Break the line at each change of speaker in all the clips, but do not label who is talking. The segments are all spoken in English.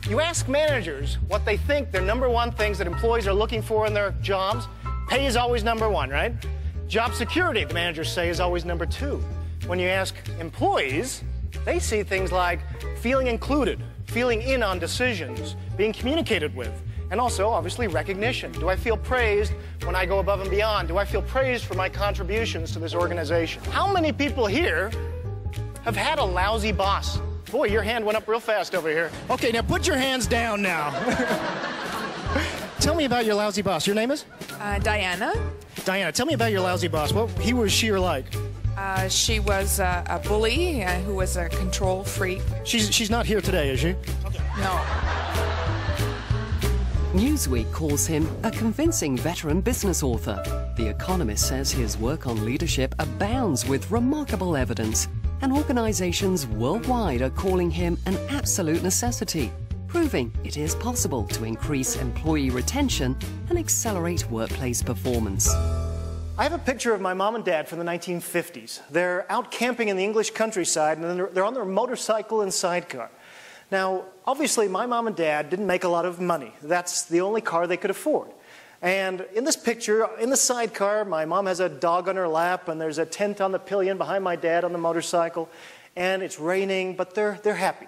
You ask managers what they think their #1 things that employees are looking for in their jobs. Pay is always #1, right? Job security, the managers say, is always #2. When you ask employees, they see things like feeling included, feeling in on decisions, being communicated with, and also, obviously, recognition. Do I feel praised when I go above and beyond? Do I feel praised for my contributions to this organization? How many people here have had a lousy boss? Boy, your hand went up real fast over here. Okay, now put your hands down now. Tell me about your lousy boss. Your name is?
Diana.
Diana, tell me about your lousy boss. What he was, she, or like?
She was a bully who was a control freak.
She's not here today, is she? Okay.
No.
Newsweek calls him a convincing veteran business author. The Economist says his work on leadership abounds with remarkable evidence, and organizations worldwide are calling him an absolute necessity, proving it is possible to increase employee retention and accelerate workplace performance.
I have a picture of my mom and dad from the 1950s. They're out camping in the English countryside, and then they're on their motorcycle and sidecar. Now, obviously, my mom and dad didn't make a lot of money. That's the only car they could afford. And in this picture, in the sidecar, my mom has a dog on her lap, and there's a tent on the pillion behind my dad on the motorcycle, and it's raining, but they're happy.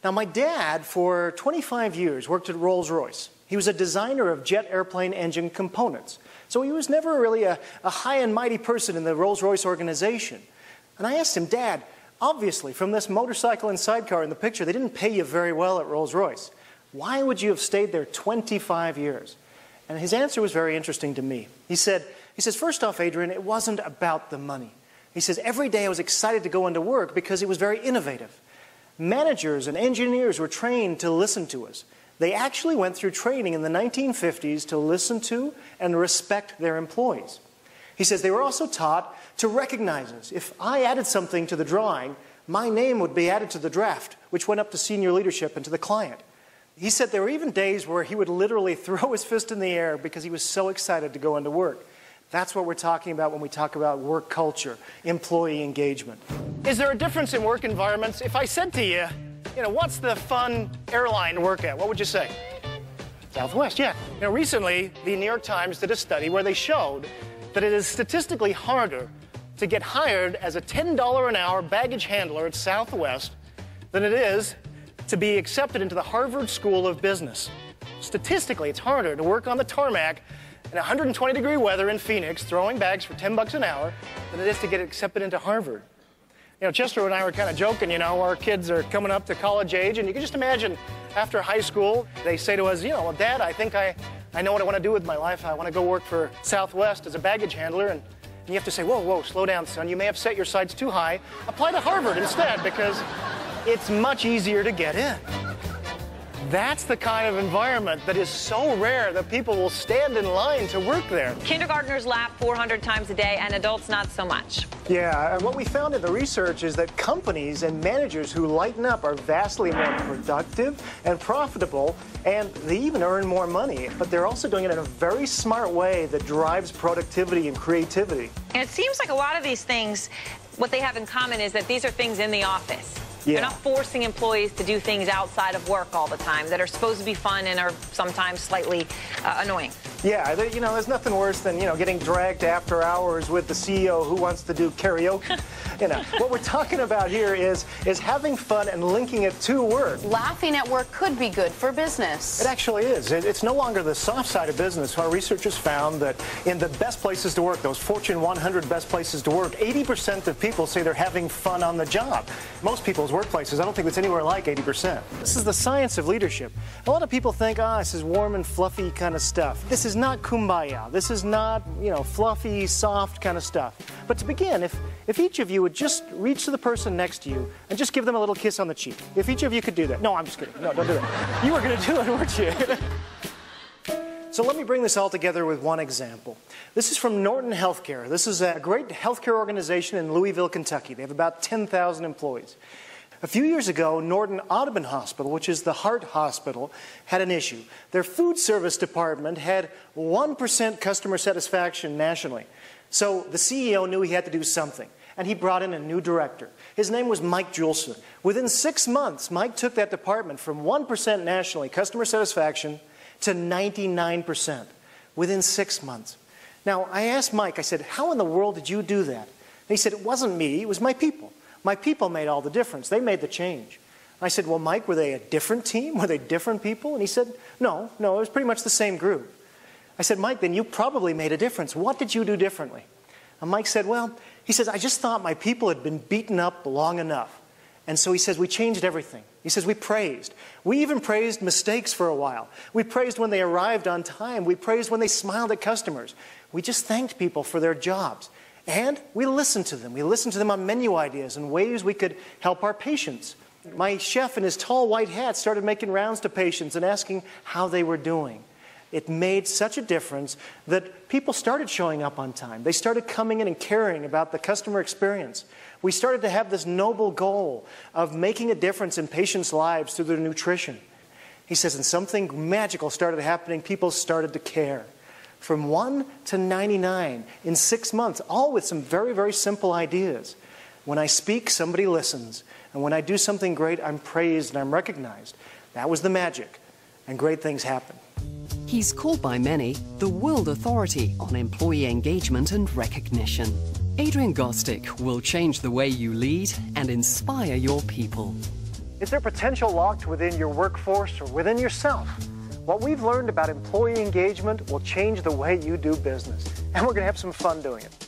Now, my dad, for 25 years, worked at Rolls-Royce. He was a designer of jet airplane engine components. So he was never really a high and mighty person in the Rolls-Royce organization. And I asked him, Dad, obviously, from this motorcycle and sidecar in the picture, they didn't pay you very well at Rolls-Royce. Why would you have stayed there 25 years? And his answer was very interesting to me. He says, first off, Adrian, it wasn't about the money. He says, every day I was excited to go into work because it was very innovative. Managers and engineers were trained to listen to us. They actually went through training in the 1950s to listen to and respect their employees. He says they were also taught to recognize us. If I added something to the drawing, my name would be added to the draft, which went up to senior leadership and to the client. He said there were even days where he would literally throw his fist in the air because he was so excited to go into work. That's what we're talking about when we talk about work culture, employee engagement. Is there a difference in work environments? If I said to you, what's the fun airline to work at? What would you say? Southwest, yeah. Recently, the New York Times did a study where they showed that it is statistically harder to get hired as a $10 an hour baggage handler at Southwest than it is to be accepted into the Harvard School of Business. Statistically, it's harder to work on the tarmac in 120-degree weather in Phoenix, throwing bags for $10 an hour, than it is to get accepted into Harvard. Chester and I were kind of joking, our kids are coming up to college age, and you can just imagine after high school, they say to us, well, Dad, I think I know what I want to do with my life. I want to go work for Southwest as a baggage handler. And you have to say, whoa, slow down, son. You may have set your sights too high. Apply to Harvard instead, because it's much easier to get in. That's the kind of environment that is so rare that people will stand in line to work there.
Kindergartners laugh 400 times a day, and adults not so much.
Yeah, and what we found in the research is that companies and managers who lighten up are vastly more productive and profitable, and they even earn more money. But they're also doing it in a very smart way that drives productivity and creativity.
And it seems like a lot of these things, what they have in common is that these are things in the office.
Yeah.
They're not forcing employees to do things outside of work all the time that are supposed to be fun and are sometimes slightly annoying.
Yeah, there's nothing worse than, getting dragged after hours with the CEO who wants to do karaoke. What we're talking about here is having fun and linking it to work.
Laughing at work could be good for business.
It actually is. It's no longer the soft side of business. Our researchers found that in the best places to work, those Fortune 100 best places to work, 80% of people say they're having fun on the job. Most people's workplaces, I don't think it's anywhere like 80%. This is the science of leadership. A lot of people think, this is warm and fluffy kind of stuff. This is not kumbaya. This is not, fluffy, soft kind of stuff. But to begin, if each of you would just reach to the person next to you and just give them a little kiss on the cheek. If each of you could do that. No, I'm just kidding. No, don't do that. You were going to do it, weren't you? So let me bring this all together with one example. This is from Norton Healthcare. This is a great healthcare organization in Louisville, Kentucky. They have about 10,000 employees. A few years ago, Norton Audubon Hospital, which is the heart hospital, had an issue. Their food service department had 1% customer satisfaction nationally. So the CEO knew he had to do something. and he brought in a new director. His name was Mike Julson. Within 6 months, Mike took that department from 1% nationally, customer satisfaction, to 99% within 6 months. Now, I asked Mike, I said, how in the world did you do that? And he said, it wasn't me, it was my people. My people made all the difference. They made the change. I said, well, Mike, were they a different team? Were they different people? And he said, no, it was pretty much the same group. I said, Mike, then you probably made a difference. What did you do differently? And Mike said, well, he says, I just thought my people had been beaten up long enough. And so he says, we changed everything. He says, we praised. We even praised mistakes for a while. We praised when they arrived on time. We praised when they smiled at customers. We just thanked people for their jobs. And we listened to them. We listened to them on menu ideas and ways we could help our patients. My chef in his tall white hat started making rounds to patients and asking how they were doing. It made such a difference that people started showing up on time. They started coming in and caring about the customer experience. We started to have this noble goal of making a difference in patients' lives through their nutrition. He says, and something magical started happening. People started to care. From 1 to 99 in 6 months, all with some very, very simple ideas. When I speak, somebody listens. And when I do something great, I'm praised and I'm recognized. That was the magic. And great things happen.
He's called by many the world authority on employee engagement and recognition. Adrian Gostick will change the way you lead and inspire your people.
Is there potential locked within your workforce or within yourself? What we've learned about employee engagement will change the way you do business. And we're going to have some fun doing it.